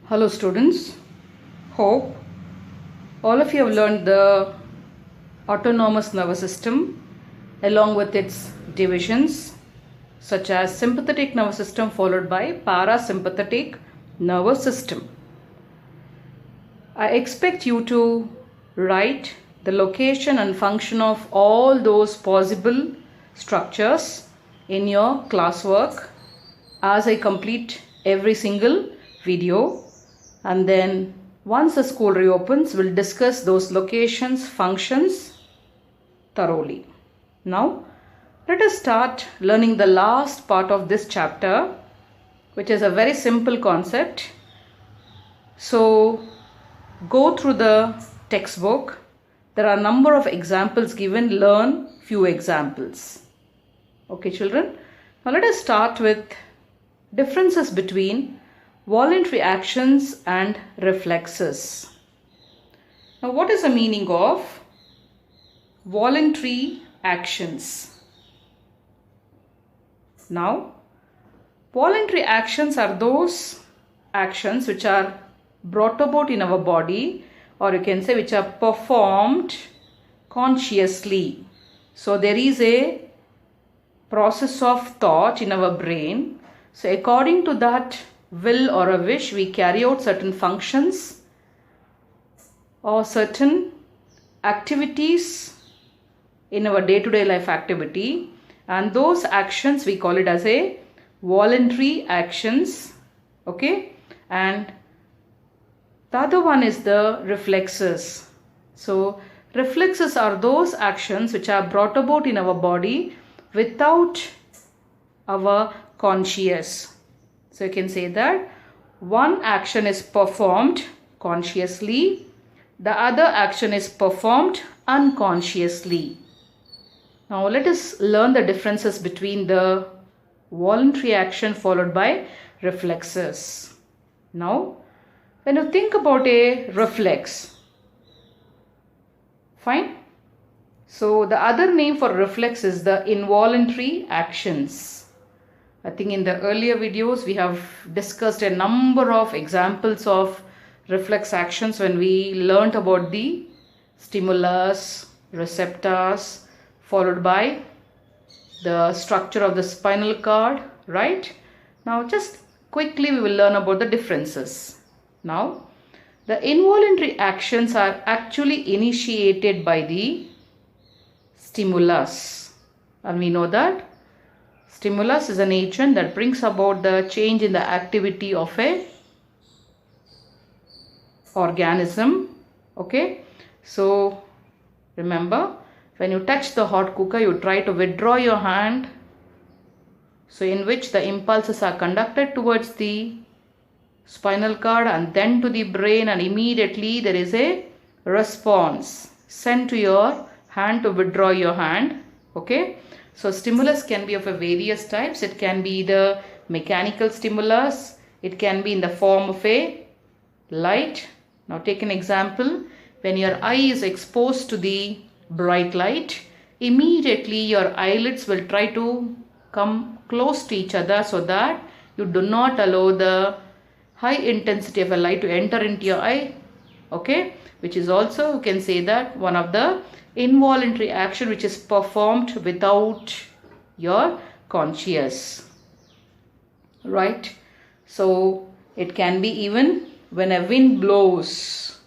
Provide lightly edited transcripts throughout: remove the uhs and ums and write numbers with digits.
Hello students, hope all of you have learned the autonomous nervous system along with its divisions such as sympathetic nervous system followed by parasympathetic nervous system. I expect you to write the location and function of all those possible structures in your classwork as I complete every single video, and then once the school reopens we'll discuss those locations, functions thoroughly. Now let us start learning the last part of this chapter, which is a very simple concept. So go through the textbook. There are a number of examples given. Learn few examples. Okay children, now let us start with differences between voluntary actions and reflexes. Now what is the meaning of voluntary actions? Now voluntary actions are those actions which are brought about in our body, or you can say which are performed consciously. So there is a process of thought in our brain. So according to that will or a wish, we carry out certain functions or certain activities in our day-to-day life activity, and those actions we call it as a voluntary actions. Okay, and the other one is the reflexes. So reflexes are those actions which are brought about in our body without our conscious. So you can say that one action is performed consciously, the other action is performed unconsciously. Now let us learn the differences between the voluntary action followed by reflexes. Now when you think about a reflex, fine. So the other name for reflex is the involuntary actions. I think in the earlier videos we have discussed a number of examples of reflex actions when we learnt about the stimulus, receptors, followed by the structure of the spinal cord, right? Now just quickly we will learn about the differences. Now the involuntary actions are actually initiated by the stimulus, and we know that stimulus is an agent that brings about the change in the activity of a organism. Okay, so remember, when you touch the hot cooker you try to withdraw your hand, so in which the impulses are conducted towards the spinal cord and then to the brain, and immediately there is a response sent to your hand to withdraw your hand. Okay, so stimulus can be of a various types. It can be the mechanical stimulus, it can be in the form of a light. Now take an example. When your eye is exposed to the bright light, immediately your eyelids will try to come close to each other so that you do not allow the high intensity of a light to enter into your eye. Okay, which is also, you can say that, one of the involuntary action which is performed without your conscious, right? So it can be even when a wind blows.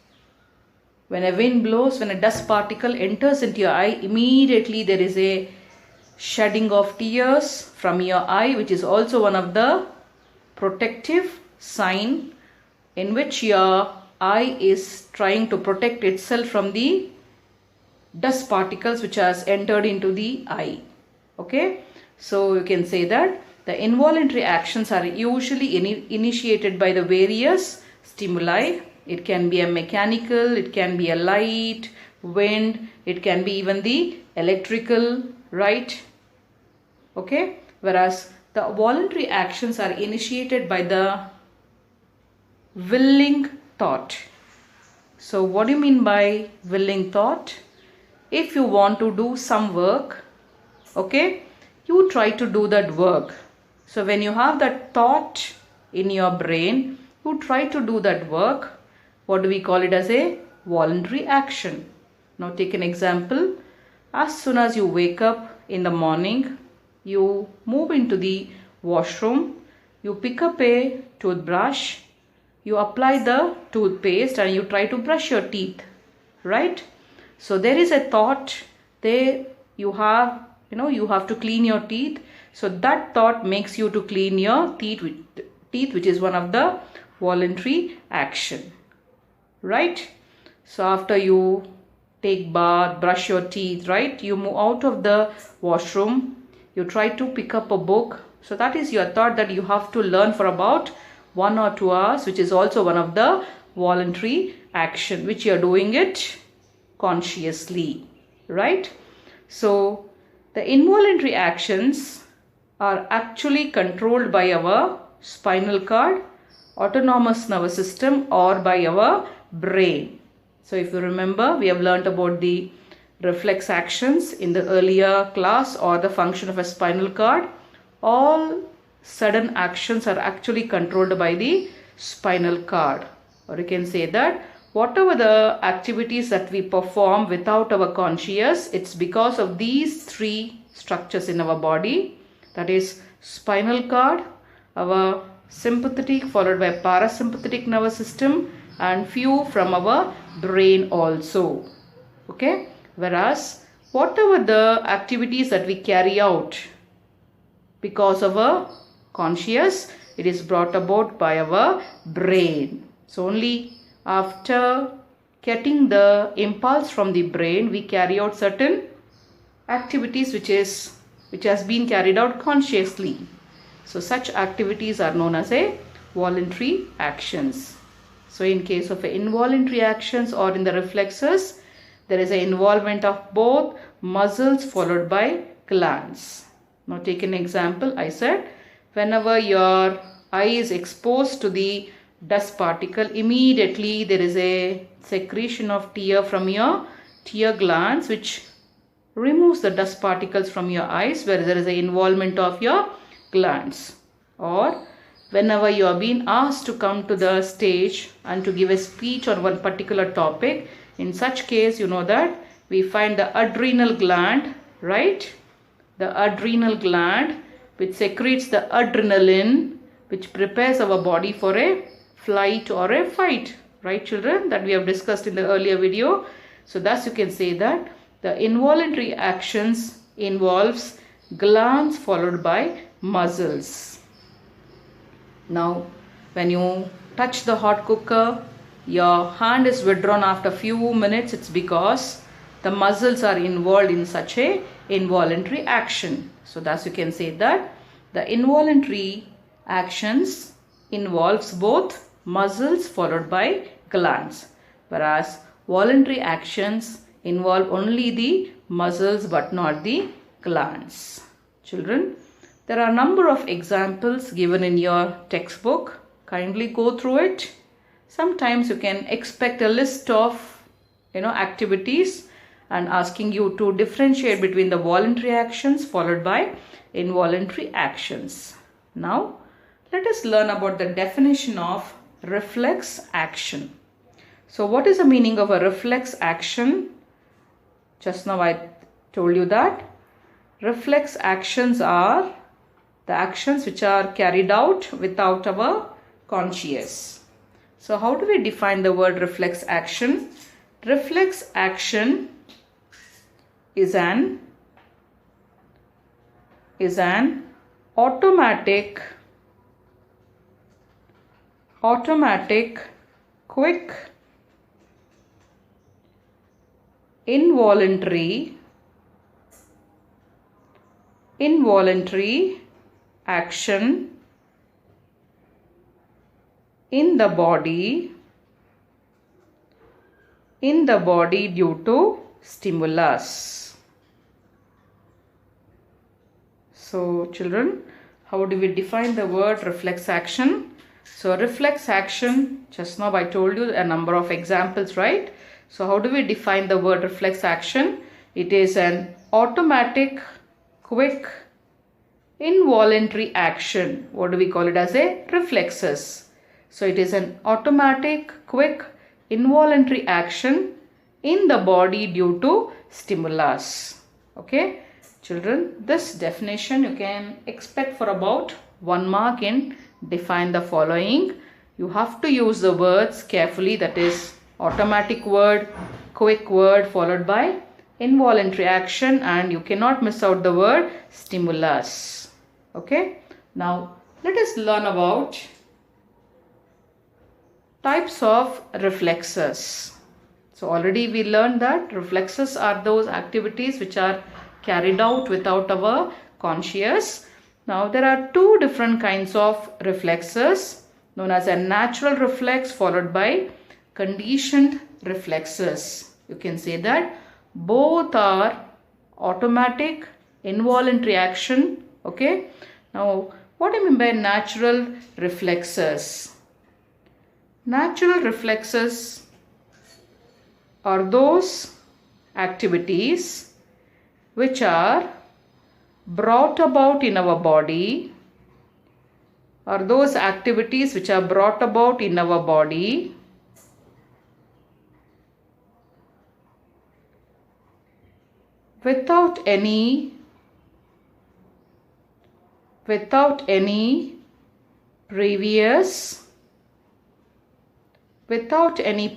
When a dust particle enters into your eye, immediately there is a shedding of tears from your eye, which is also one of the protective sign in which your eye is trying to protect itself from the dust particles which has entered into the eye. Okay, so you can say that the involuntary actions are usually initiated by the various stimuli. It can be a mechanical, it can be a light, wind, it can be even the electrical, right? Okay, whereas the voluntary actions are initiated by the willing thought. So what do you mean by willing thought? If you want to do some work, okay, you try to do that work. So when you have that thought in your brain, you try to do that work. What do we call it as a voluntary action? Now take an example. As soon as you wake up in the morning, you move into the washroom, you pick up a toothbrush, you apply the toothpaste and you try to brush your teeth, right? So there is a thought there, you have to clean your teeth. So that thought makes you to clean your teeth, which is one of the voluntary action, right? So after you take bath, brush your teeth, right, you move out of the washroom, you try to pick up a book. So that is your thought that you have to learn for about 1 or 2 hours, which is also one of the voluntary action, which you are doing it consciously, right? So the involuntary actions are actually controlled by our spinal cord, autonomous nervous system, or by our brain. So if you remember, we have learnt about the reflex actions in the earlier class, or the function of a spinal cord. All sudden actions are actually controlled by the spinal cord, or you can say that whatever the activities that we perform without our conscious, it's because of these 3 structures in our body, that is spinal cord, our sympathetic followed by parasympathetic nervous system, and few from our brain also. Okay, whereas whatever the activities that we carry out because of our conscious, it is brought about by our brain. So only after getting the impulse from the brain, we carry out certain activities which has been carried out consciously. So such activities are known as a voluntary actions. So in case of involuntary actions or in the reflexes, there is an involvement of both muscles followed by glands. Now take an example. I said whenever your eye is exposed to the dust particle, immediately there is a secretion of tear from your tear glands, which removes the dust particles from your eyes, where there is an involvement of your glands. Or whenever you are being asked to come to the stage and to give a speech on one particular topic, in such case, you know that we find the adrenal gland, right? The adrenal gland, which secretes the adrenaline, which prepares our body for a flight or a fight, right children, that we have discussed in the earlier video. So thus you can say that the involuntary actions involves glands followed by muscles. Now when you touch the hot cooker, your hand is withdrawn after few minutes. It's because the muscles are involved in such a involuntary action. So thus you can say that the involuntary actions involves both muscles followed by glands, whereas voluntary actions involve only the muscles but not the glands. Children, there are a number of examples given in your textbook. Kindly go through it. Sometimes you can expect a list of activities and asking you to differentiate between the voluntary actions followed by involuntary actions. Now let us learn about the definition of reflex action. So what is the meaning of a reflex action? Just now I told you that reflex actions are the actions which are carried out without our conscious. So how do we define the word reflex action? Reflex action is an automatic, quick, involuntary action in the body due to stimulus. So children, how do we define the word reflex action? So reflex action, just now I told you a number of examples, right? So how do we define the word reflex action? It is an automatic, quick, involuntary action. What do we call it as a reflexes? So it is an automatic, quick, involuntary action in the body due to stimulus. Okay, children, this definition you can expect for about 1 mark in define the following. You have to use the words carefully, that is automatic word, quick word followed by involuntary action, and you cannot miss out the word stimulus. Okay, now let us learn about types of reflexes. So already we learned that reflexes are those activities which are carried out without our conscious. Now there are two different kinds of reflexes, known as a natural reflex followed by conditioned reflexes. You can say that both are automatic, involuntary action. Okay. Now what do I mean by natural reflexes? Natural reflexes are those activities which are brought about in our body, without any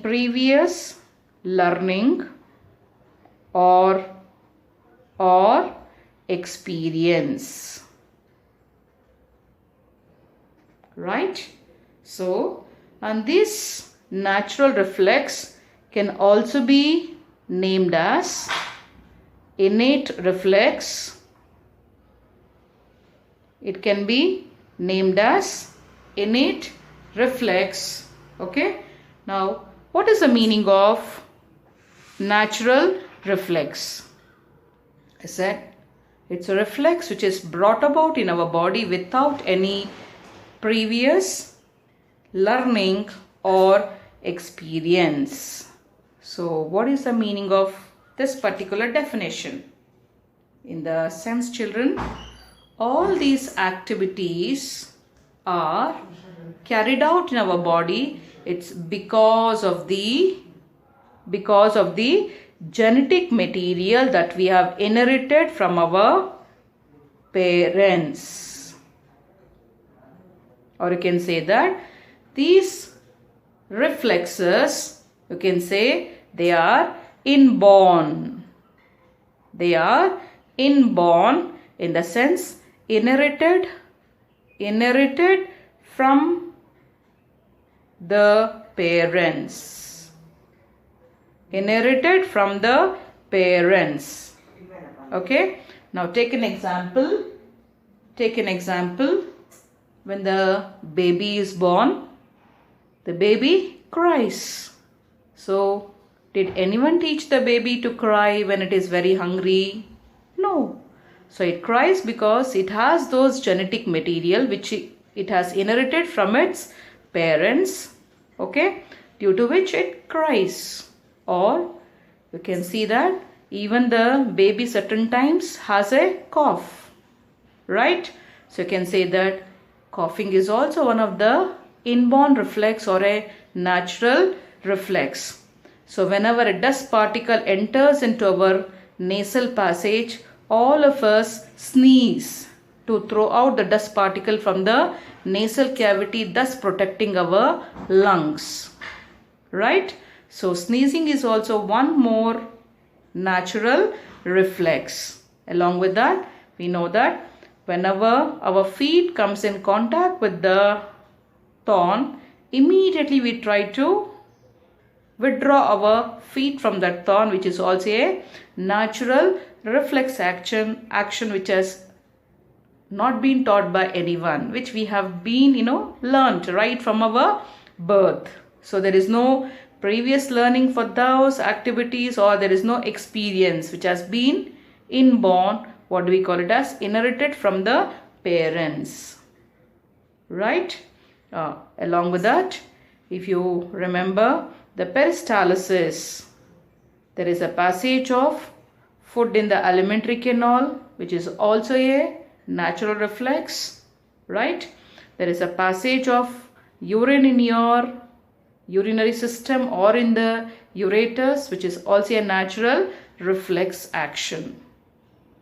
previous learning or experience. Right? So, and this natural reflex can also be named as innate reflex. It can be named as innate reflex. Okay. Now, what is the meaning of natural reflex? I said it's a reflex which is brought about in our body without any previous learning or experience. So, what is the meaning of this particular definition? In the sense, children, all these activities are carried out in our body. It's because of the genetic material that we have inherited from our parents. Or you can say that these reflexes, you can say they are inborn. They are inborn in the sense inherited from the parents. Inherited from the parents. Okay. Now take an example. When the baby is born, the baby cries. So, did anyone teach the baby to cry when it is very hungry? No. So, it cries because it has those genetic material which it has inherited from its parents. Okay. Due to which it cries. Or you can see that even the baby certain times has a cough. Right? So, you can say that coughing is also one of the inborn reflex or a natural reflex. So, whenever a dust particle enters into our nasal passage, all of us sneeze to throw out the dust particle from the nasal cavity, thus protecting our lungs. Right? So, sneezing is also one more natural reflex. Along with that, we know that whenever our feet comes in contact with the thorn, immediately we try to withdraw our feet from that thorn, which is also a natural reflex action which has not been taught by anyone, which we have been, learnt right from our birth. So there is no previous learning for those activities, or there is no experience which has been inborn. What do we call it as? Inherited from the parents. Right? Along with that, if you remember the peristalsis, there is a passage of food in the alimentary canal, which is also a natural reflex. Right? There is a passage of urine in your urinary system or in the ureters, which is also a natural reflex action.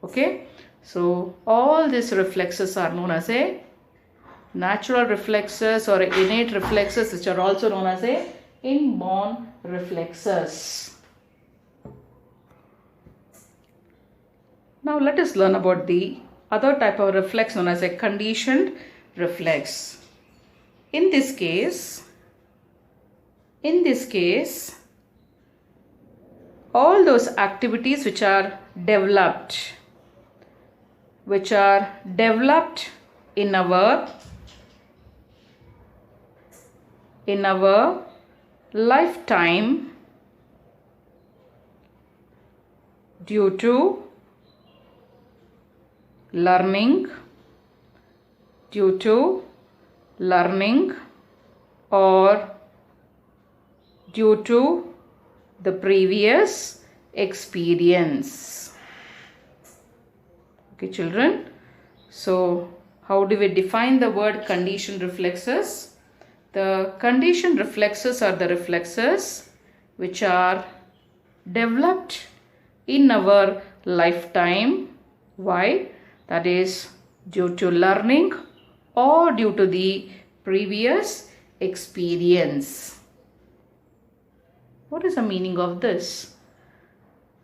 Okay, so all these reflexes are known as a natural reflexes or innate reflexes, which are also known as a inborn reflexes. Now let us learn about the other type of reflex known as a conditioned reflex. In this case, all those activities which are developed in our lifetime due to learning or due to the previous experience. Okay, children. So, how do we define the word conditioned reflexes? The conditioned reflexes are the reflexes which are developed in our lifetime. Why? That is due to learning or due to the previous experience. What is the meaning of this?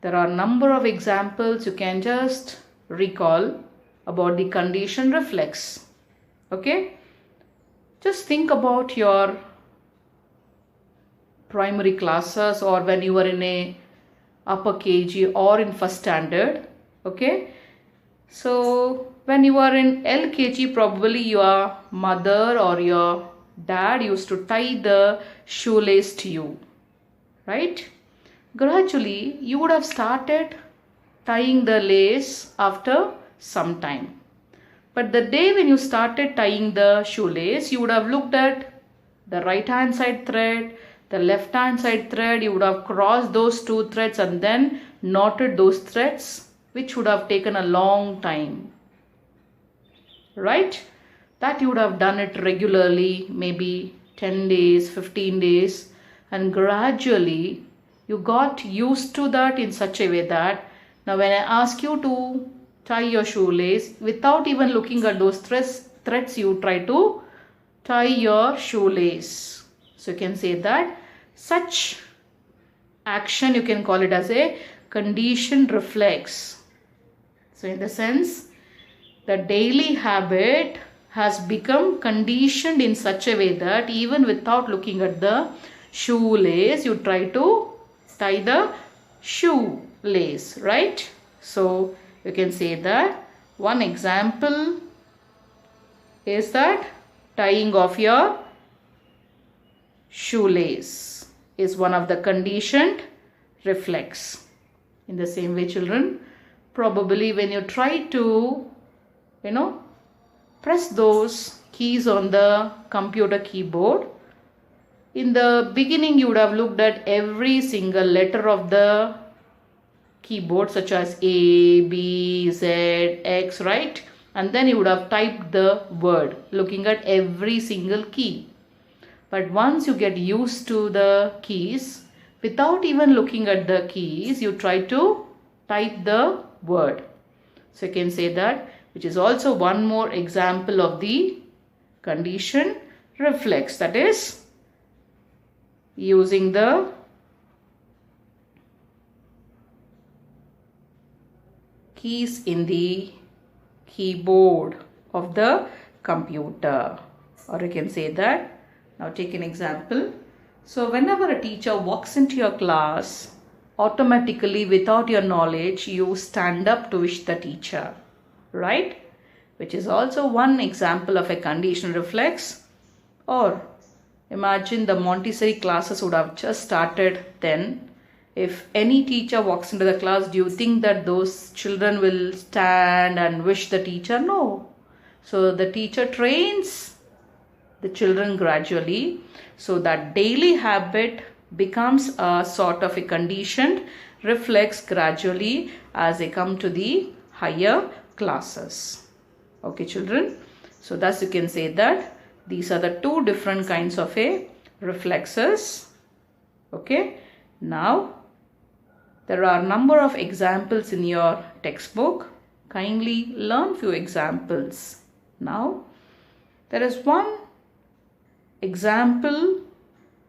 There are a number of examples you can just recall about the conditioned reflex. Okay? Just think about your primary classes or when you were in a upper KG or in first standard. Okay? So when you are in LKG, probably your mother or your dad used to tie the shoelace to you, right? Gradually, you would have started tying the lace after some time. But the day when you started tying the shoelace, you would have looked at the right hand side thread, the left hand side thread. You would have crossed those two threads and then knotted those threads, which would have taken a long time, right? That you would have done it regularly, maybe 10 days, 15 days, and gradually you got used to that in such a way that now when I ask you to tie your shoelace, without even looking at those threads, you try to tie your shoelace. So you can say that such action, you can call it as a conditioned reflex. So in the sense, the daily habit has become conditioned in such a way that even without looking at the shoelace, you try to tie the shoelace, right? So you can say that one example is that tying of your shoelace is one of the conditioned reflex. In the same way, children, probably when you try to, press those keys on the computer keyboard, in the beginning you would have looked at every single letter of the keyboard, such as A, B, Z, X, right? And then you would have typed the word looking at every single key. But once you get used to the keys, without even looking at the keys, you try to type the word. So you can say that, which is also one more example of the conditioned reflex, that is using the keys in the keyboard of the computer. Or you can say that, now take an example. So whenever a teacher walks into your class, automatically without your knowledge, you stand up to wish the teacher, right? Which is also one example of a conditioned reflex. Or imagine the Montessori classes would have just started then. If any teacher walks into the class, do you think that those children will stand and wish the teacher? No. So the teacher trains the children gradually. So that daily habit becomes a sort of a conditioned reflex gradually as they come to the higher classes. Okay, children. So thus you can say that These are the two different kinds of reflexes. Okay. Now, there are a number of examples in your textbook. Kindly learn few examples. Now, there is one example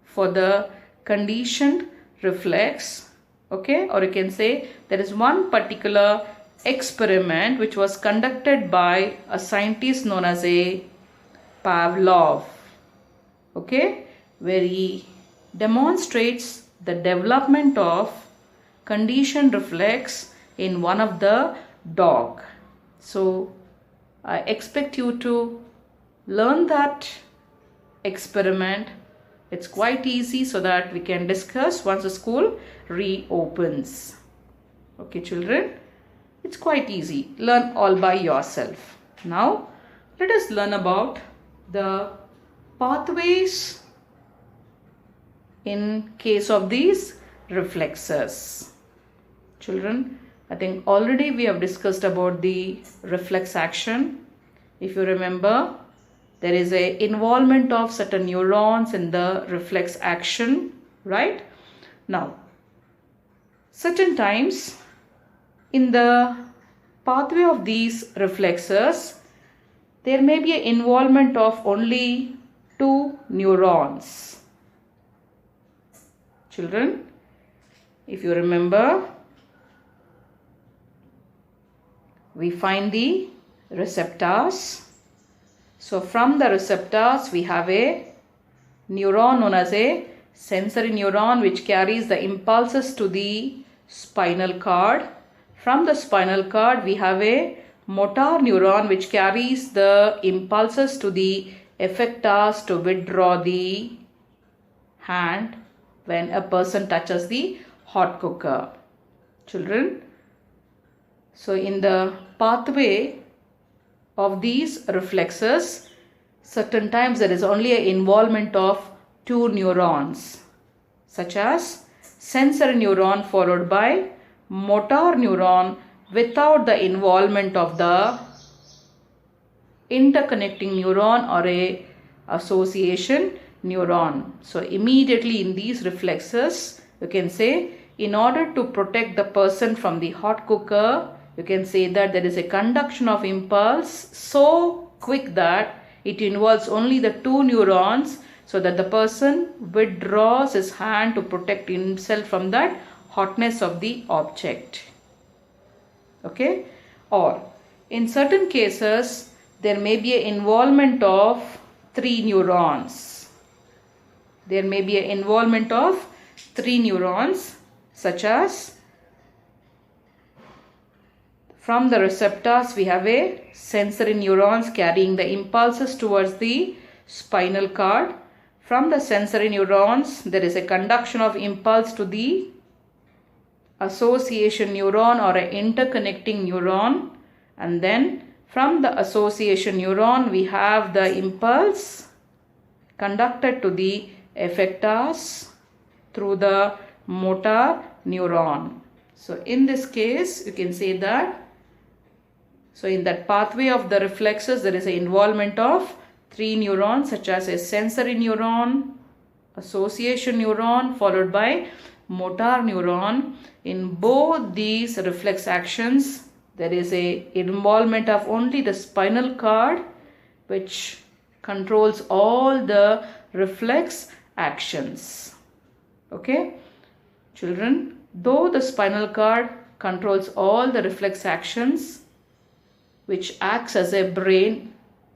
for the conditioned reflex. Okay, or you can say there is one particular experiment which was conducted by a scientist known as Pavlov. Okay, where he demonstrates the development of conditioned reflex in one of the dog. So I expect you to learn that experiment. It's quite easy, so that we can discuss once the school reopens. Okay children, it's quite easy. Learn all by yourself. Now let us learn about the pathways in case of these reflexes. Children, I think already we have discussed about the reflex action. If you remember, there is a involvement of certain neurons in the reflex action, right? Now, certain times in the pathway of these reflexes, there may be an involvement of only 2 neurons. Children, if you remember, we find the receptors. So from the receptors we have a neuron known as a sensory neuron which carries the impulses to the spinal cord. From the spinal cord we have a motor neuron which carries the impulses to the effectors to withdraw the hand when a person touches the hot cooker. Children, so in the pathway of these reflexes, certain times there is only an involvement of 2 neurons, such as sensory neuron followed by motor neuron without the involvement of the interconnecting neuron or a association neuron. So immediately in these reflexes, you can say, in order to protect the person from the hot cooker, you can say that there is a conduction of impulse so quick that it involves only the 2 neurons, so that the person withdraws his hand to protect himself from that hotness of the object. Okay? Or in certain cases, there may be an involvement of 3 neurons. There may be an involvement of 3 neurons, such as from the receptors we have a sensory neurons carrying the impulses towards the spinal cord. From the sensory neurons there is a conduction of impulse to the association neuron or an interconnecting neuron, and then from the association neuron we have the impulse conducted to the effectors through the motor neuron. So in this case you can say that, so in that pathway of the reflexes there is an involvement of 3 neurons, such as a sensory neuron, association neuron followed by motor neuron. In both these reflex actions there is a involvement of only the spinal cord which controls all the reflex actions. Okay children, though the spinal cord controls all the reflex actions which acts as a brain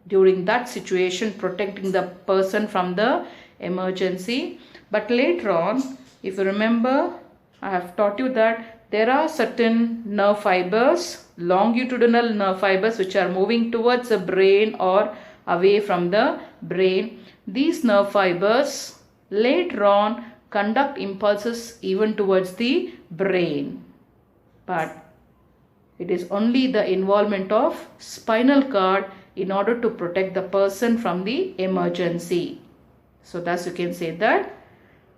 during that situation, protecting the person from the emergency, but later on, if you remember, I have taught you that there are certain nerve fibers, longitudinal nerve fibers which are moving towards the brain or away from the brain. These nerve fibers later on conduct impulses even towards the brain, but it is only the involvement of spinal cord in order to protect the person from the emergency. So thus you can say that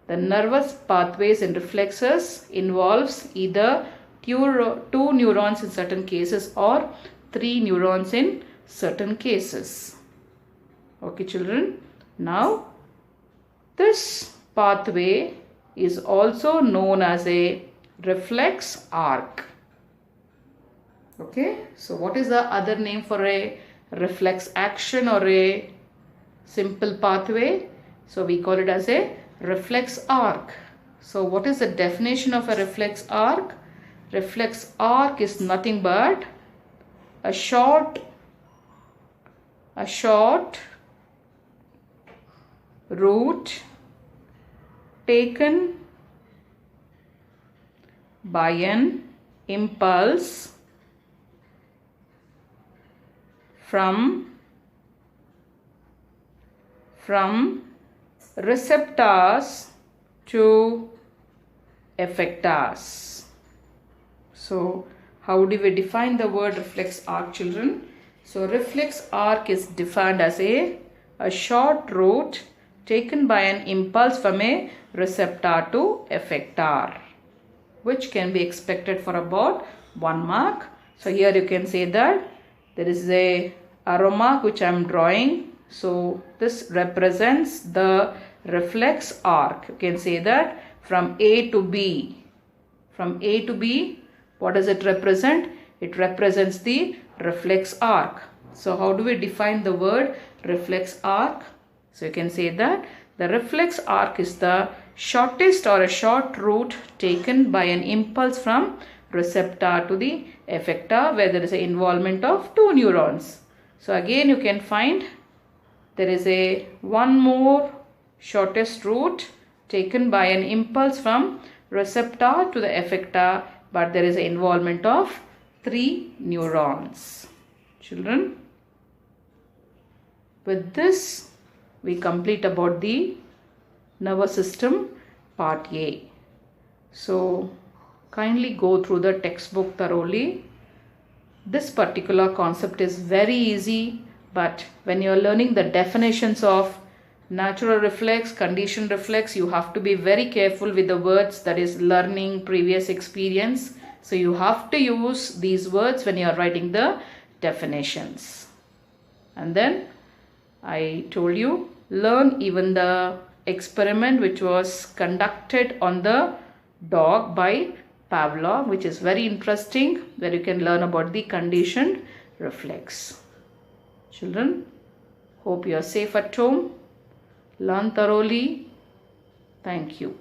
the nervous pathways and reflexes involves either 2 neurons in certain cases or 3 neurons in certain cases. Okay, children. Now, this pathway is also known as a reflex arc. Okay, so what is the other name for a reflex action or a simple pathway? So we call it as a reflex arc. So what is the definition of a reflex arc? Reflex arc is nothing but a short route taken by an impulse from receptors to effectors. So how do we define the word reflex arc, children? So reflex arc is defined as a short route taken by an impulse from a receptor to effector, which can be expected for about 1 mark. So here you can say that there is a arrow mark which I am drawing. So this represents the reflex arc. You can say that from A to B. From A to B, what does it represent? It represents the reflex arc. So how do we define the word reflex arc? So you can say that the reflex arc is the shortest or a short route taken by an impulse from receptor to the effector where there is an involvement of 2 neurons. So again you can find there is a one more shortest route taken by an impulse from receptor to the effector, but there is an involvement of 3 neurons. Children, with this we complete about the nervous system part A. So kindly go through the textbook thoroughly. This particular concept is very easy, but when you are learning the definitions of natural reflex, conditioned reflex, you have to be very careful with the words, that is learning, previous experience. So you have to use these words when you are writing the definitions. And then I told you, learn even the experiment which was conducted on the dog by Pavlov, which is very interesting, where you can learn about the conditioned reflex. Children, hope you are safe at home. Learn thoroughly. Thank you.